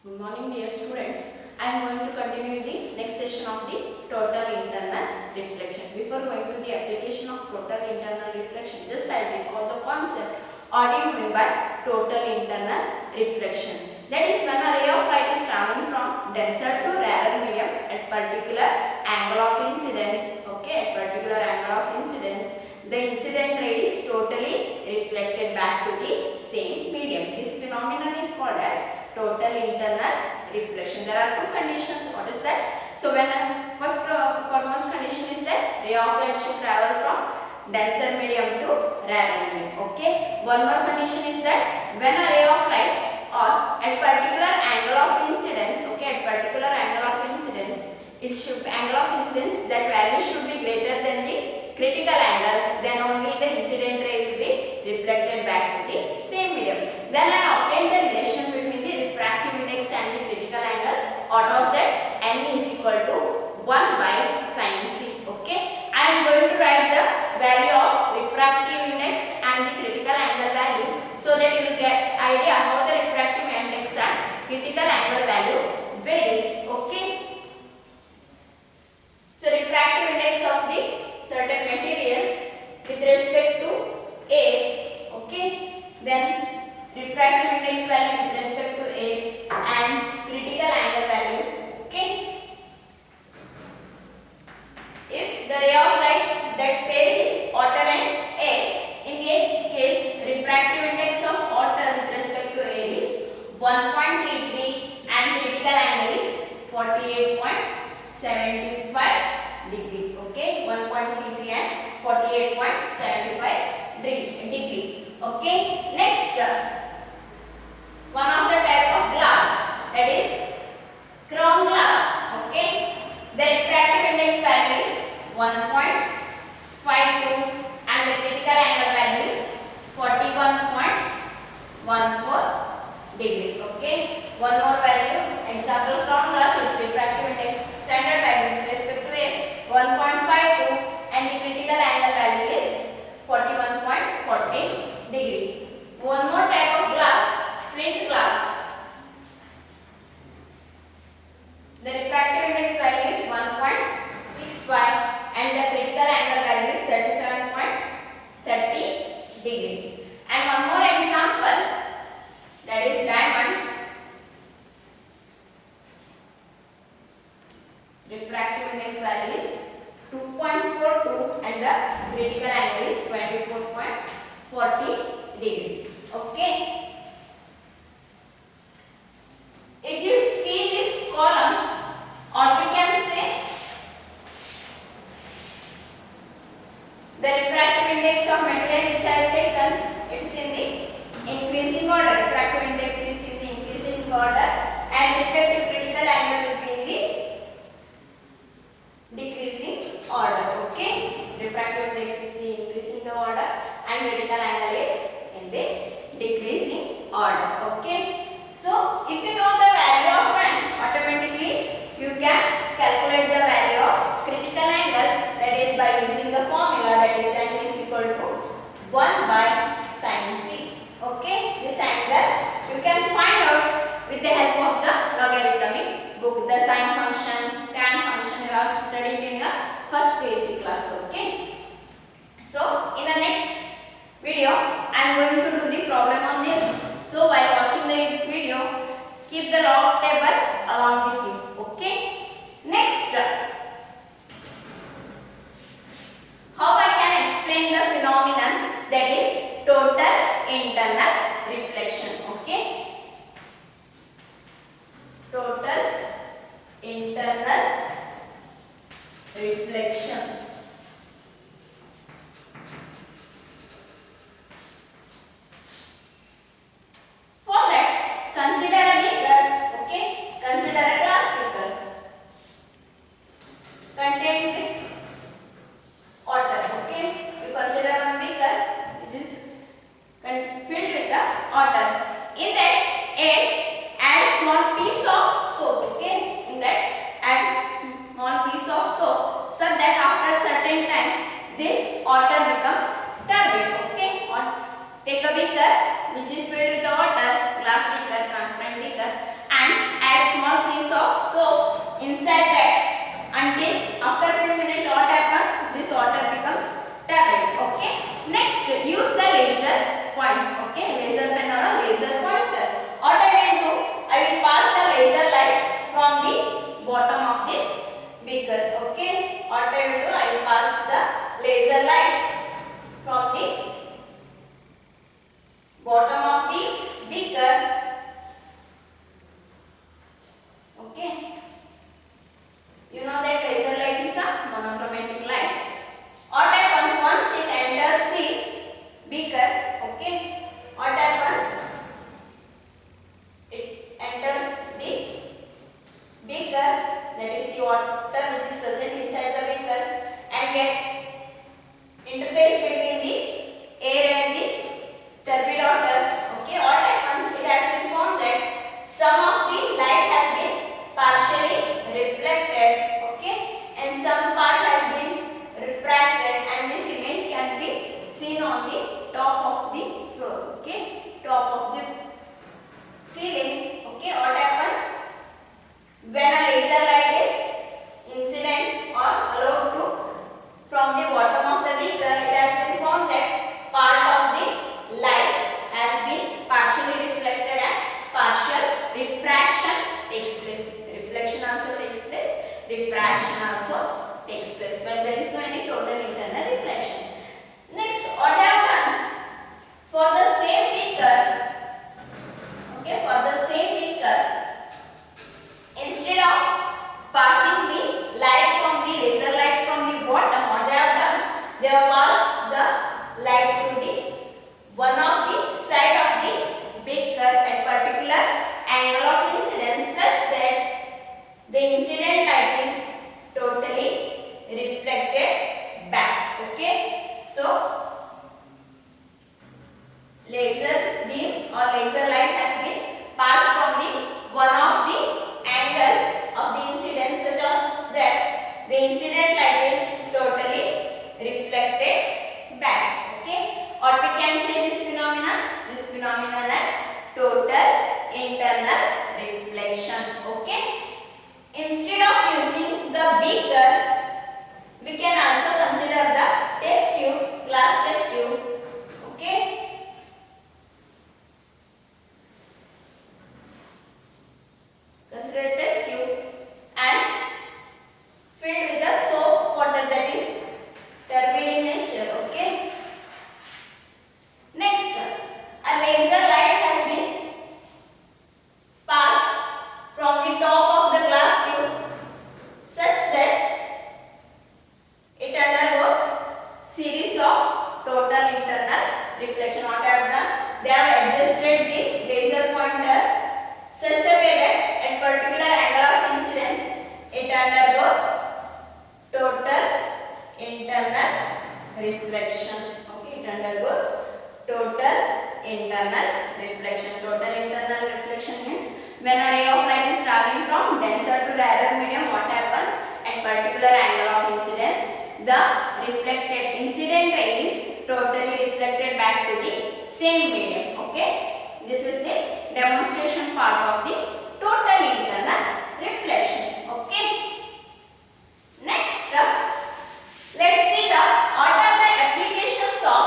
Good morning dear students. I am going to continue the next session of the total internal reflection. Before going to the application of total internal reflection, just I will recall the concept. What do you mean by total internal reflection? That is when a ray of light is traveling from denser to rarer medium at particular angle of incidence. Okay, at particular angle of incidence, the incident ray is totally reflected back to the same medium. This phenomenon is called as total internal reflection. There are two conditions. What is that? So when foremost condition is that ray of light should travel from denser medium to rarer medium. Okay. One more condition is that when a ray of light or at particular angle of incidence, okay, at particular angle of incidence, it should angle of incidence, that value should be greater than the critical angle, then only the incident ray will be reflected back to the same medium. Then I obtained the relation between the refractive index and the critical angle. What was that? N is equal to 1 by sin c. Okay. I am going to write the value of refractive index and the critical angle value, so that you will get idea how the refractive index and critical angle value varies. Okay. So refractive index of the certain material with respect to A, okay, then refractive index value with respect to A and critical angle value, okay. If the ray of light that pair is water and air, in a case refractive index of water with respect to air is 1.33 and critical angle is 48.75 degree. Okay, 1.33 and 48.75 degree. Okay, next one of the type of glass, that is crown glass. Okay, the refractive index value is 1.52 and the critical angle value is 41.14 degree. Okay, one more value, example crown glass, its refractive index standard value with respect to A 1.52 and the critical angle value is 41.14 degree. One more type of glass, flint glass. The refractive index value is 1.65 and the critical angle value is 37.30 degree. And one more example, that is diamond. Refractive index value is 2.42 and the critical angle is 24.40 degree. Okay. If you see this column, or we can say the refractive index of material which I have taken, it's in the increasing order. Refractive index is in the increasing order and respective critical angle will be in the decreasing order. Okay, refractive index is the increasing the order and critical angle is in the decreasing order. Okay, so if you know the value of n, automatically you can calculate the value of critical angle, that is by using the formula, that is n is equal to 1 by sin c. Okay, this angle you can find out with the help of the logarithmic book. The sine function, tan function you have studied in your first basic class. Okay, so in the next video I am going to do the problem on this. So while watching the video, keep the log table along with you. Okay, next, how I can explain the phenomenon that is total internal reflection. Okay, total internal reflection. For that, consider a beaker. Okay, consider a glass beaker contained with water. Okay, you consider one beaker which is filled with the water. In that, add small piece of soap. Okay, in that add small piece of soap, so that after certain time this water becomes turbid. Okay, or take a beaker which is filled with the water, glass beaker, transparent beaker, and the water which is present inside the beaker and get interface between the air and the turbid water. Okay, what happens? It has been found that some of the light has been partially reflected, okay, and some part has been refracted, and this image can be seen on the top of the floor, okay, top of the ceiling. Okay, what happens when a laser light is incident or allowed to from the bottom of the beaker? It has been found that part of the light has been partially reflected and partial refraction takes place. Reflection also takes place, refraction also takes place, but there is no any total internal reflection. Next, what I have done for the same beaker, okay, for the same beaker, instead of passing the light from the laser light from the bottom, what they have done, they have passed the light through the one of the side of the beaker at particular angle of incidence such that the incident light is totally reflected back. Okay, so laser beam or laser light has been passed from the one of the angle of the incidence such that the incident light is totally reflected back. Okay, or we can say this phenomenon as total internal reflection. Okay, instead of using the beaker, we can also consider the test tube, glass test tube. Okay, consider test tube and filled with the soap water that is turbid in nature. Okay, next, a laser light has been passed from the top of the glass tube such that it undergoes series of total internal reflection. What I have done, they have adjusted the laser pointer such a way that at particular angle of incidence it undergoes total internal reflection. Okay, it undergoes total internal reflection. Total internal reflection means when a ray of light is traveling from denser to rarer medium, what happens? At particular angle of incidence, the reflected incident ray is totally reflected back to the same medium. Okay, this is the demonstration part of the total internal reflection. Okay, next let's see what are the applications of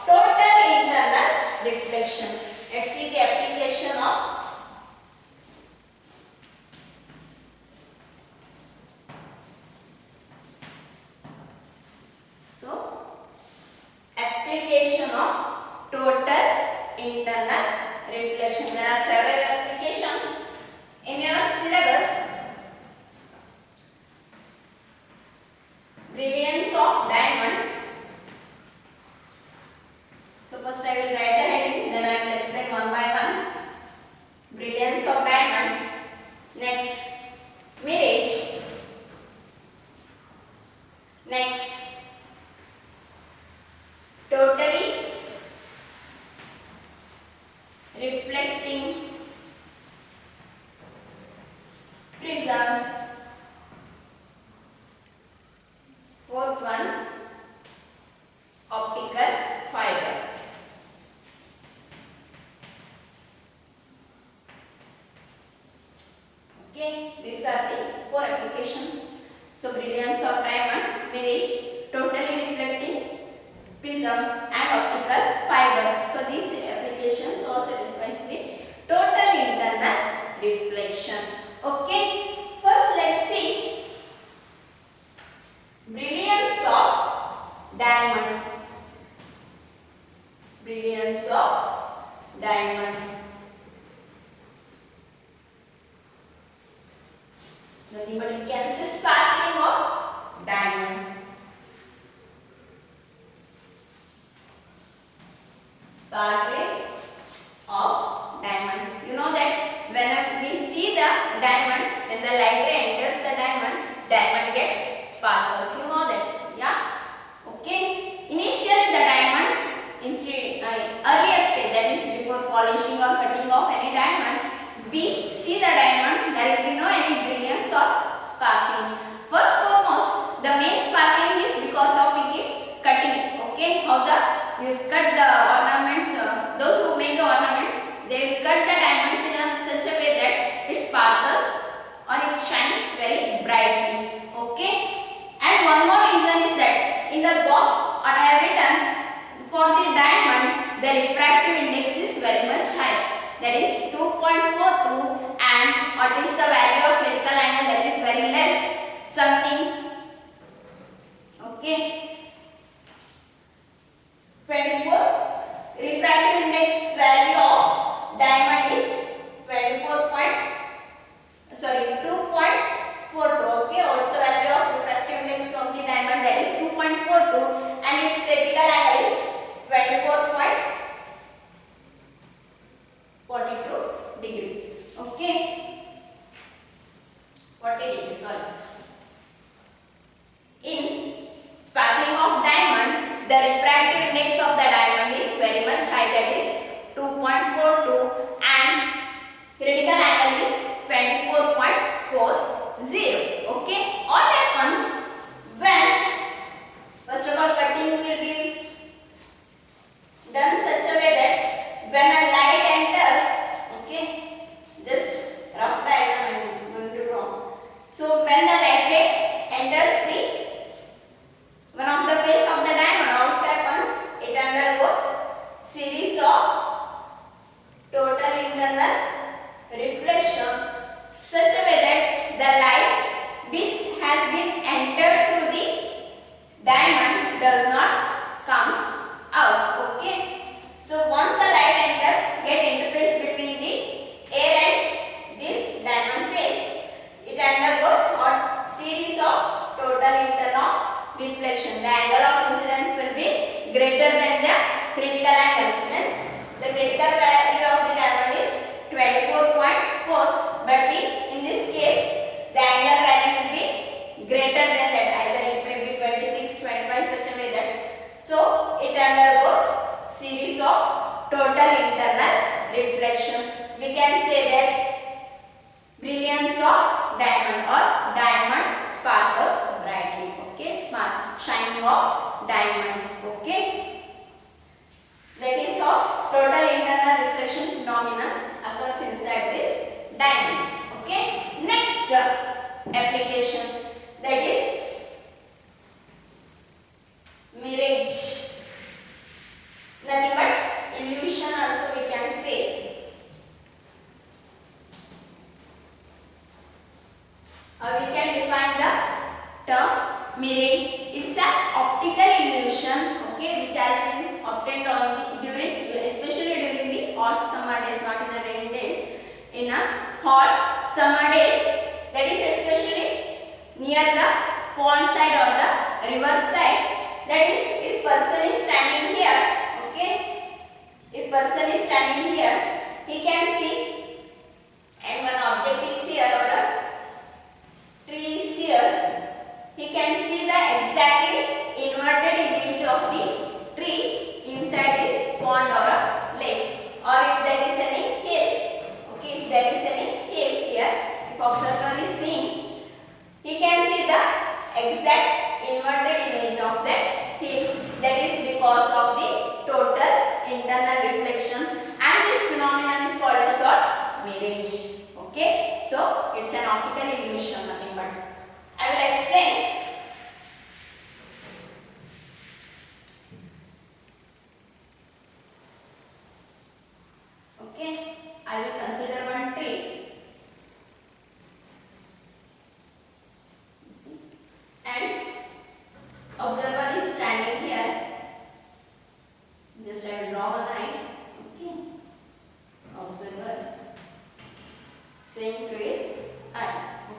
total internal reflection. Let's see the application of application of total internal reflection. There are several applications in your syllabus. Brilliance of diamond. So first I will write the heading, then I will explain one by one. Brilliance of diamond. Next, mirage. Next, totally reflecting prism. Fourth one, optical fiber. Okay, these are the four applications. So brilliance of diamond, mirage, totally reflecting prism and optical fiber. So these applications all satisfies the total internal reflection. Okay, first let's see brilliance of diamond. Brilliance of diamond. Nothing but we can say sparkling of diamond. Sparkling of diamond. You know that when we see the diamond, when the light ray enters the diamond, diamond gets sparkles. You know that, yeah? Okay. Initially the diamond, earlier stage, that is before polishing or cutting off any diamond, we see the diamond, there will be no any brilliance or sparkling. First foremost, the main sparkling is because of its cutting. Okay, how you cut the ornaments, those who make the ornaments, they will cut the diamonds in such a way that it sparkles or it shines very brightly. Okay, and one more reason is that in the box what I have written, for the diamond the refractive index is very much high, that is 2.42, and what is the value of critical angle, that is very less, something, okay, 24. Refractive index value of diamond is 2.42. Okay, what's the value of refractive index of the diamond? That is 2.42, and its critical angle is 24.42 degree. Okay, 40 degree. Sorry. In sparkling of diamond, the refractive index of the diamond is very much high, that is 2.42, and critical angle is 24.40. Okay, what happens when, first of all, cutting will be done such a way that when a light enters, okay, just rough diagram I am going to draw. So when the light ray enters the one of the face of the diamond, what happens? It undergoes series of total internal reflection such a way that the light which has been entered through the diamond does not comes out. Okay, so once the light enters, get interface between the air and this diamond face, it undergoes what? Series of total internal reflection. The angle of incidence will be greater than the critical angle. Means the critical value of the diamond is 24.4, but in this case the angle value will be greater than that. Either it may be 26, 25, such a way that. So it undergoes series of total internal reflection. We can say that brilliance of diamond or diamond sparkles brightly. Okay, shining of diamond. Okay, that is how total internal reflection phenomenon occurs inside this diamond. Okay, next application, that is mirage. Nothing but illusion also we can say. We can define the term mirage. It's an optical illusion, okay, which has been obtained especially during the hot summer days, not in the rainy days. In a hot summer days, that is especially near the pond side or the river side. That is, if person is standing here, okay, if person is standing here, he can see, and one object is here or a tree is here, he can see the exactly inverted image of the tree inside this pond or a lake. Or if there is any hill, okay, if there is any hill here, if observer is seeing, he can see the exact inverted image of that hill. That is because of the total internal reflection, and this phenomenon is called as what? Mirage. Okay, so it's an optical illusion, nothing but. I will explain. Okay, I will consider one tree, and observer is standing here. Just I will draw a line. Okay, observer, same tree is I.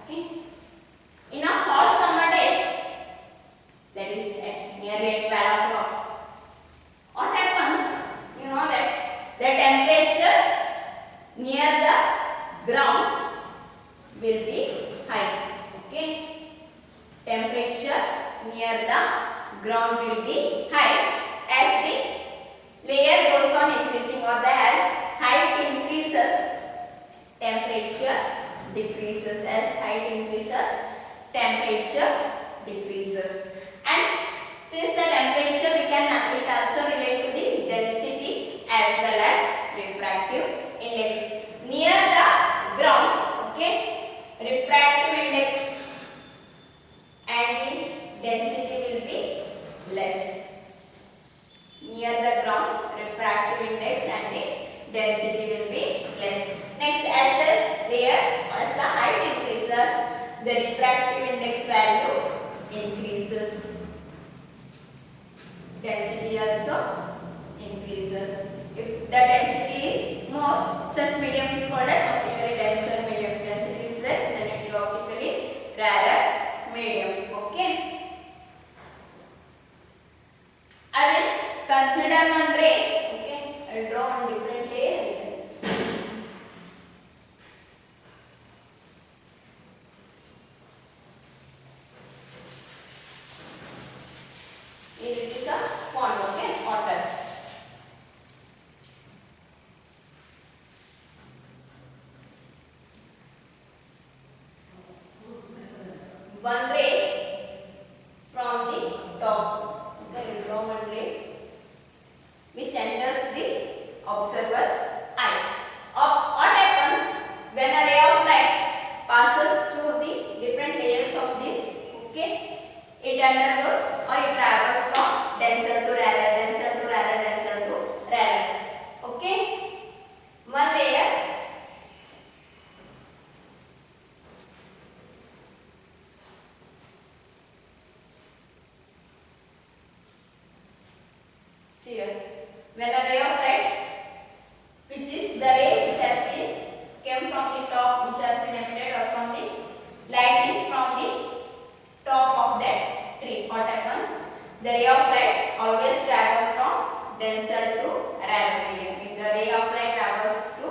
Okay, in a hot summer days, that is at nearly 12 o'clock, what happens? You know that the temperature near the ground will be high. Okay, temperature near the ground will be high. As the layer goes on increasing or the as height increases, temperature decreases. As height increases, temperature decreases. And since the temperature we can it also relate to the density as well as refractive index. Near the ground, okay, refractive index and the density will be less. Near the ground, refractive index and the density will be less. Next, as the height increases, the refractive index value increases. Density also increases. If the density is more, such medium is called as optically denser medium. Density is less, then it is optically rarer medium. Okay. I will consider one ray. Okay. I will draw on different layer. Here it is a pond. Okay, water. One ray from the top. Okay, we will draw one ray which enters the observer's eye. What happens when a ray of light passes through the different layers of this? Okay, it undergoes or it travels from denser to rarer, denser to rarer, denser to rarer. Okay, one layer. See here, when a ray of light, which is the ray which has been came from the top, which has been emitted, or from the light is from the top of that tree. What happens? The ray of light always travels from denser to rarer medium. If the ray of light travels to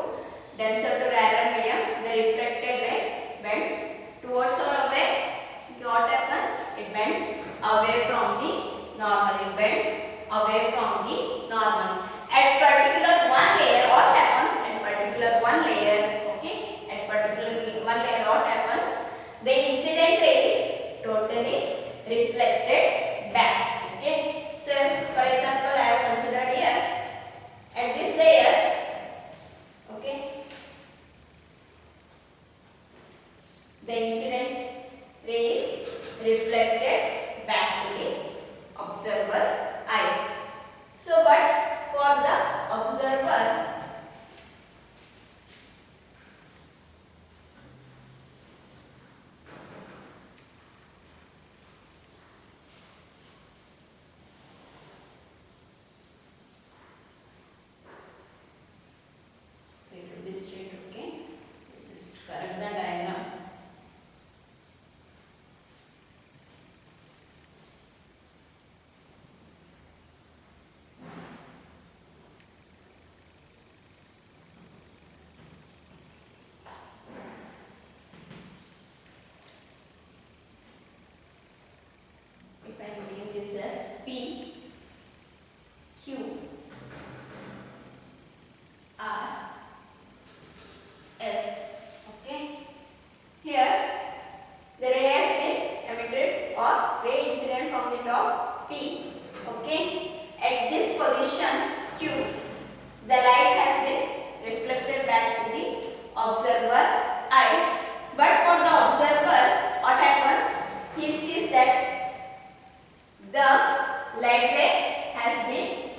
denser to rarer medium, the refracted ray bends towards or away. What happens? It bends away from the normal. It bends away from the normal. At particular one layer, what happens? At particular one layer, okay, at particular one layer, what happens? The incident ray is totally reflected back. Okay, so for example, I have considered here at this layer. Okay, the incident ray is reflected back to the observer eye. So, but for the observer, so it will be straight. Okay, just correct the diagram. If I name this as P, Q, R, S. Okay. Here the ray has been emitted or ray incident from the top P. Okay. At this position Q, the light has been reflected back to the observer eye. But for the observer, what happens? He sees that the light ray has been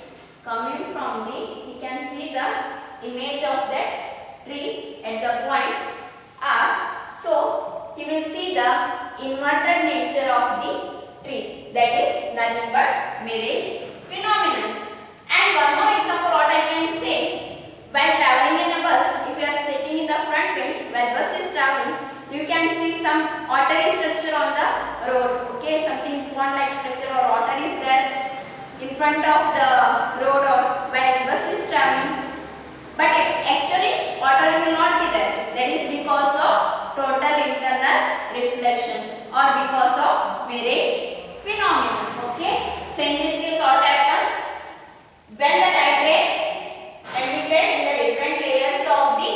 coming from the, he can see the image of that tree at the point R. So he will see the inverted nature of the tree, that is nothing but mirage phenomenon. And one more example what I can say, while traveling in a bus, if you are sitting in the front bench while bus is traveling, you can see some watery structure on the road. Okay, something pond like structure or water is there in front of the road or while bus is traveling. But actually water will not be there. That is because of total internal reflection or because of mirage phenomenon. Okay. So in this case what happens? When the light ray emitted in the different layers of the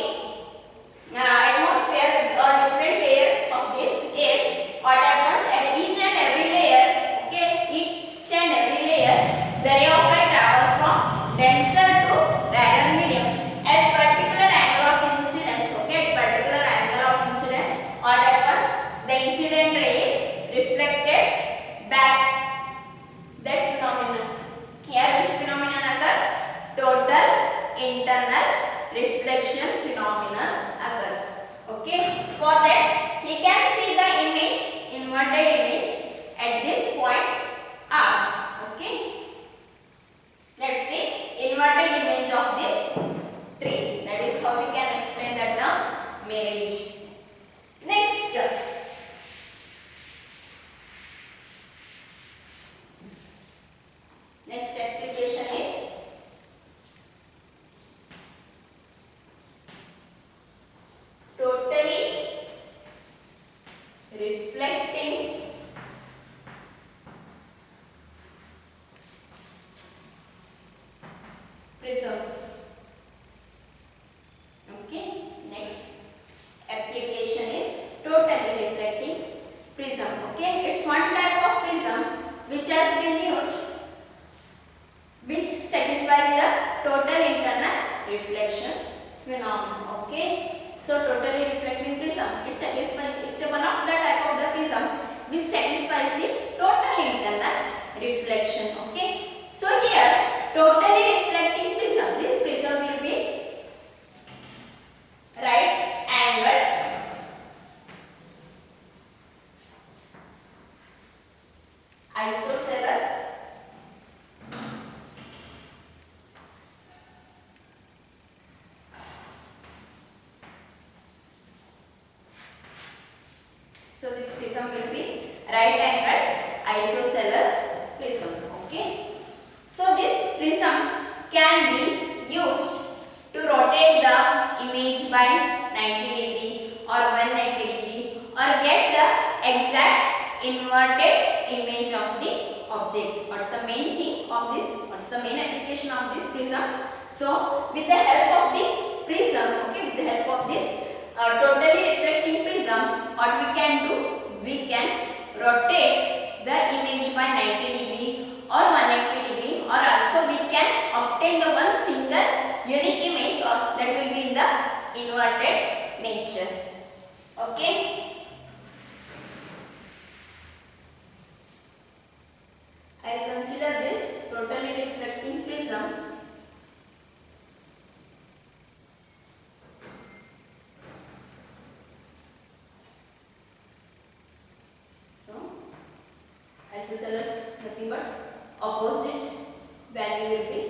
atmosphere or different layer of this air, what happens at each and every layer, okay, each and every layer, the ray of light travels from denser to rarer medium at particular angle of incidence. Okay, at particular angle of incidence, what happens? The incident ray is reflected back. That phenomenon. Here which phenomenon occurs? Total internal reflection phenomenon occurs. Okay. For that he can see the image, inverted image at this point R. Okay. Let's see inverted image of this tree. That is how we can explain that term mirage. Next. Next application is totally reflecting prism. Okay. Next application is totally reflecting prism. Okay. It's one type of prism which has been used, which satisfies the total internal reflection phenomenon. Okay. So totally reflecting prism, it satisfies, it's one of the type of the prism which satisfies the total internal reflection. Okay. So here totally reflecting prism, this prism will be right angled isosceles So this prism will be right angled isosceles prism. Okay. So this prism can be used to rotate the image by 90 degree or 180 degree or get the exact inverted image of the object. What's the main thing of this? What's the main application of this prism? So with the help of the prism, okay, with the help of this totally reflecting prism, what we can do? We can rotate the image by 90 degree or 180 degree, or also we can obtain the one single unique image or that will be in the inverted nature. Okay. I will consider this totally reflecting prism isosceles, nothing but opposite value will be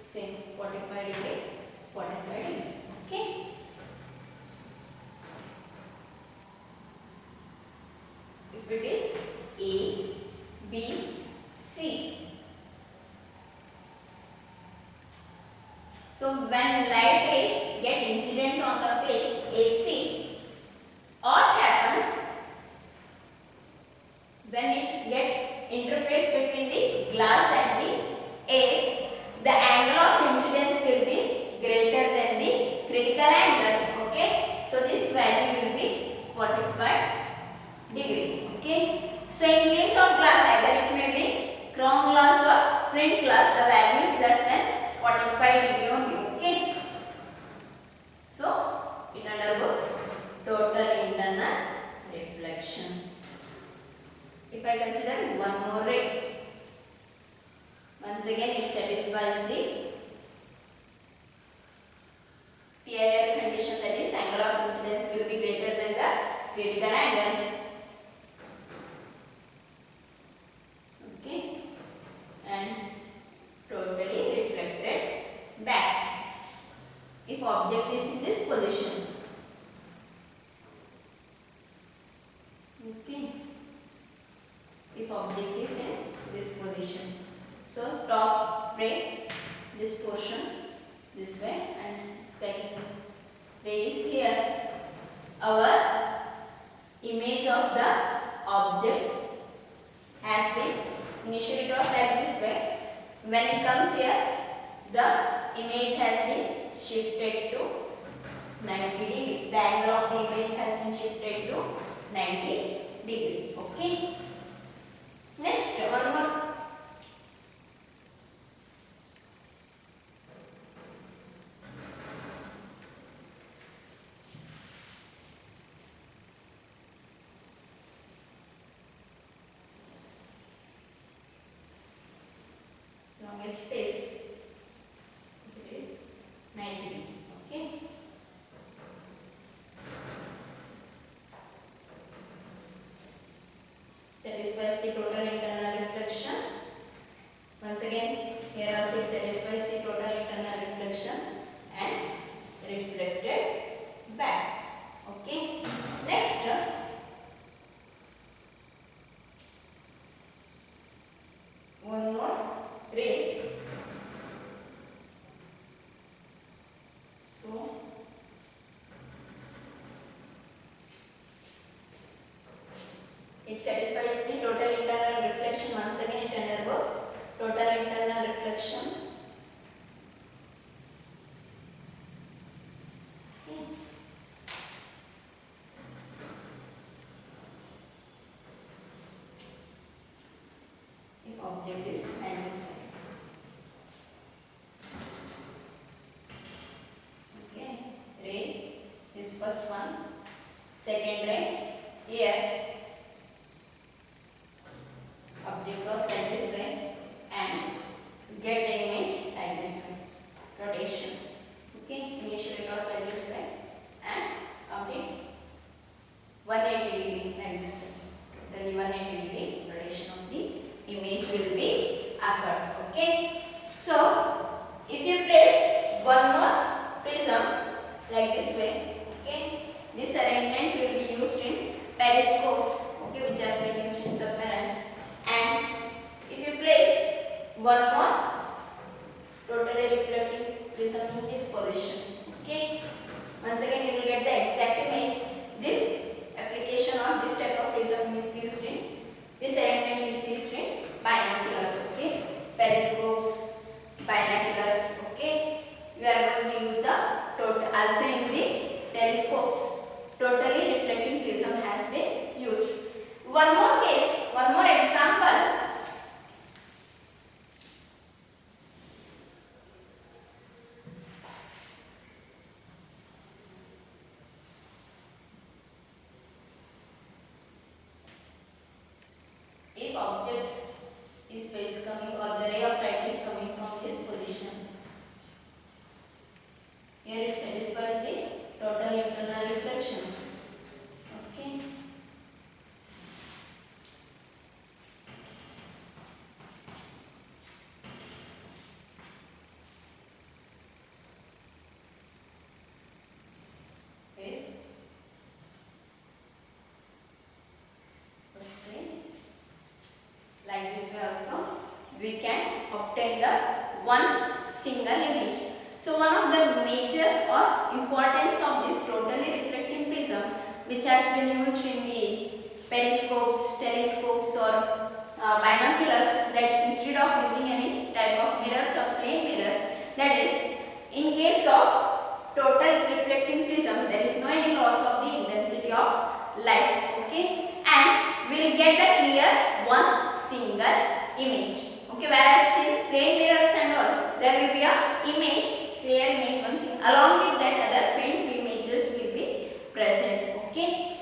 same, 45 degree, 45 degree. Okay. If it is A, B, C. So when light ray get incident on the face AC, what happens? When it get interface between the glass and the air, the angle of incidence will be greater than the critical angle. Okay. So this value will be 45 degree. Okay. So in case of glass, either it may be crown glass or flint glass, the value is less than 45 degree only. Okay. So it undergoes total internal reflection. If I consider one more ray, once again it satisfies the PIR condition, that is angle of incidence will be greater than the critical angle. Okay. And totally reflected back. If object is in this position. Okay. If object is in this position. So top ray, this portion this way, and second ray is here. Our image of the object has been, initially it was like this way. When it comes here, the image has been shifted to 90 degree. The angle of the image has been shifted to 90 degree. Okay. Next, one more. Longest phase. It is 90 degree. Okay. Satisfies the total internal reflection. Once again, here also it satisfies the total internal reflection and reflected back. Okay. Next, one more ray. So, it satisfies the total internal reflection. Once again, it undergoes total internal reflection. Okay. If object is like this way. Okay, ray, this first one, second ray, here object was like this way and get the image like this way, rotation. Okay, initially it was like this way and complete 180 degree like this way. Totally 180 degree rotation of the image will be occurred. Okay, so if you place one more prism like this way, okay, this arrangement will be used in periscopes, okay, which has been used in submarines. And if you place one more totally reflecting prism in this position, okay, once again you will get the exact image. This application of this type of prism is used in, this arrangement is used in binoculars, okay, periscopes, binoculars, okay. We are going to use the total, also in the telescopes, totally reflecting prism has been used. One more case, one more example. If object is phase coming or the ray of light is coming from this position, here it satisfies the total internal reflection. Okay. Like this way also we can obtain the one single image. So one of the major or importance of this totally reflecting prism, which has been used in the periscopes, telescopes or binoculars, that instead of using any type of mirrors or plane mirrors, that is, in case of total reflecting prism, there is no any loss of the intensity of light, okay, and we will get the clear one single image, okay, whereas in plane mirrors and all, there will be a image, clear image, one single, along with that other faint images will be present, okay.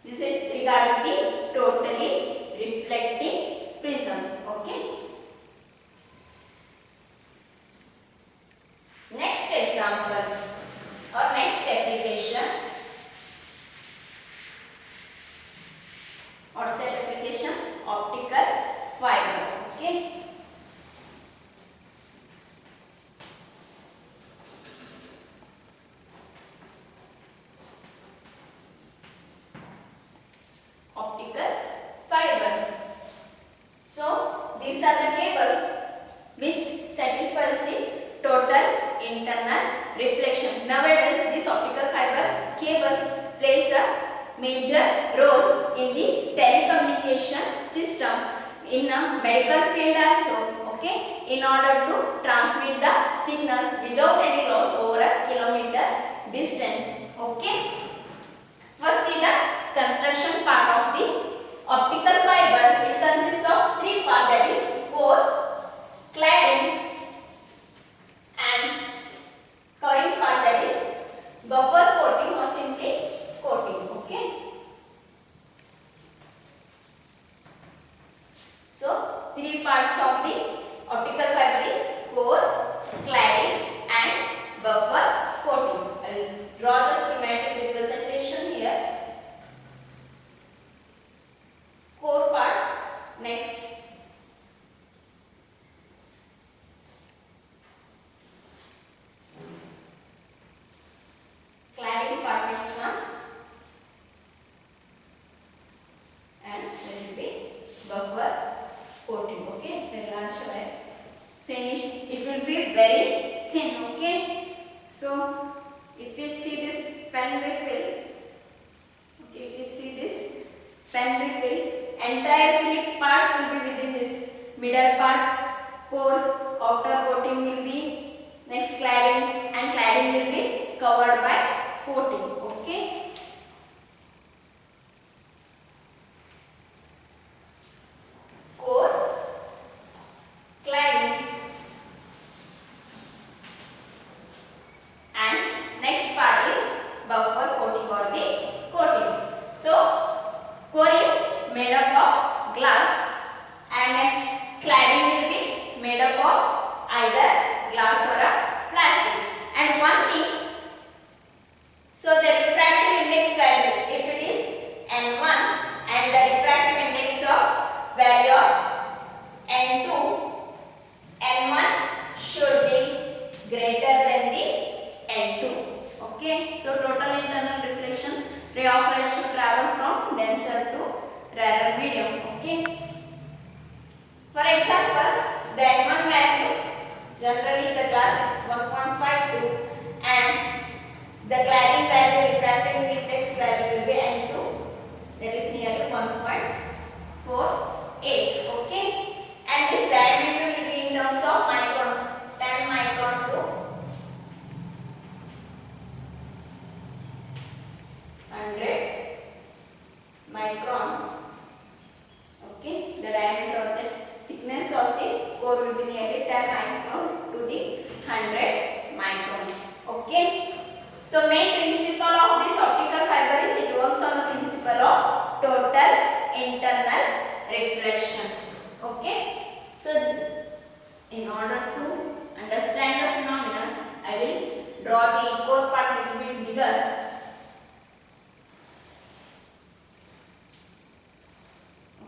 This is regarding the totally reflecting prism, okay. Next example or next application. What's that application? Optical fiber, okay. Optical major role in the telecommunication system in a medical field also, okay, in order to transmit the signals without any loss over a kilometer distance, okay. First see the construction part of the optical fiber. It consists of three parts, that is core, cladding and covering part, that is buffer coating or simply coating, okay. So three parts of the optical fiber is core, cladding and buffer coating. I will draw the schematic representation here. Core part, next cladding part, next one, and there will be buffer coating, okay, the last one. So it will be very thin, okay. So if you see this pen refill, okay, if you see this pen refill, entire three parts will be within this middle part, core, outer coating will be, next cladding, and cladding will be covered by coating, okay. Core, cladding and next part is buffer coating or the coating. So core is made up of glass and next cladding will be made up of either glass or a plastic. And one thing, so the refractive index value, if it is N1 and the refractive index of value of N2, N1 should be greater than the N2, okay. So total internal reflection, ray of light should travel from denser to rarer medium, okay. For example, the N1 value, generally the glass 1.52 and the cladding value, refractive index value will be N2, that is nearly 1.48, okay. And this diameter will be in terms of micron, 10 micron to 100 micron, okay. The diameter of the thickness of the core will be nearly 10 micron to the 100 micron, okay. So main principle of this optical fiber is it works on the principle of total internal reflection, okay. So in order to understand the phenomenon, I will draw the core part a little bit bigger.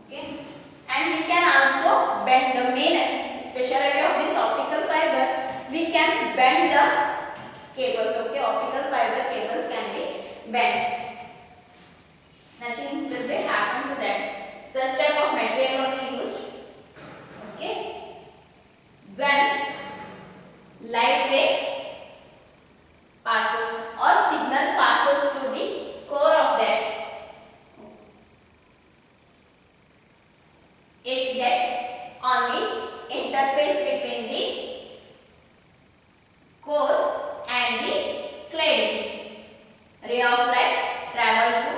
Okay, and we can also bend the main specialty of this optical fiber. We can bend the cables, okay. Optical fiber cables can be bent. Nothing will be happen to that. Such type of material only used, okay, when light ray passes or signal passes through the core of that, it get on the interface between the core and the cladding. Ray of light travel to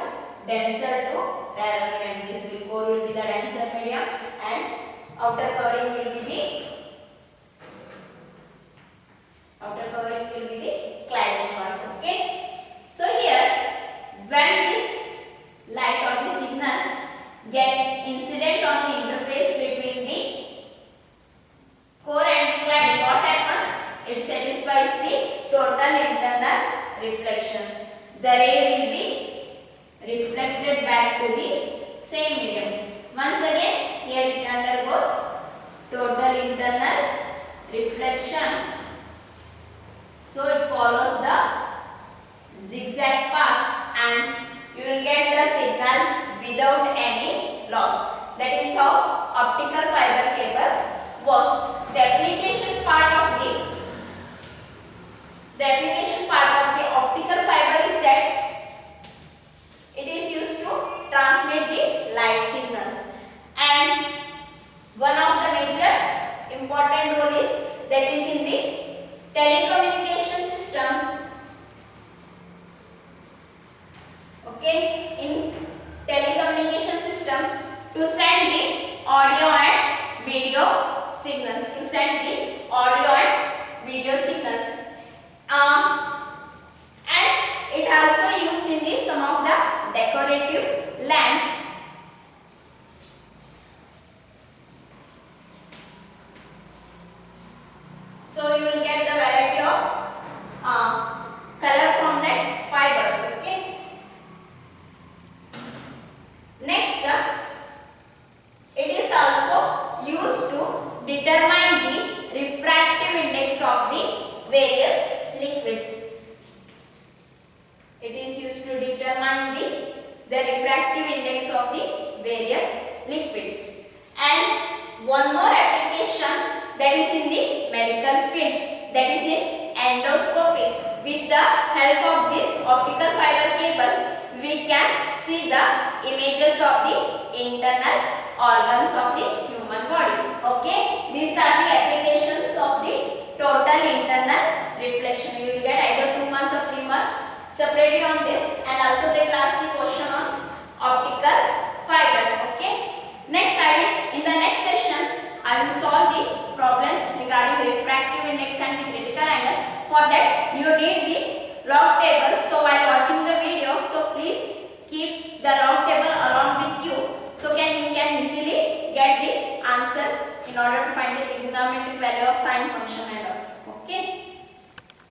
denser to rarer medium. This core will be the denser medium and outer covering will be the cladding part, okay. So here, when this light or the signal get incident on the interface between the core and the cladding, what happens? It satisfies the total internal reflection. The ray will be reflected back to the same medium. Once again, here it undergoes total internal reflection. So it follows the zigzag path and you will get the signal without any loss. That is how optical fiber cables works. The application part of the optical fiber is that it is used observative lens. So you will get the variety of color from that fibers. Okay. Next, it is also used to determine the refractive index of the various liquids. It is used to determine the refractive index of the various liquids. And one more application that is in the medical field, that is in endoscopy. With the help of these optical fiber cables, we can see the images of the internal organs of the human body. Okay, these are the applications of the total internal reflection. You will get either 2 marks or 3 marks separately on this, and also they will ask the question on optical fiber. Okay, next in the next session I will solve the problems regarding refractive index and the critical angle. For that you need the log table. So while watching the video, so please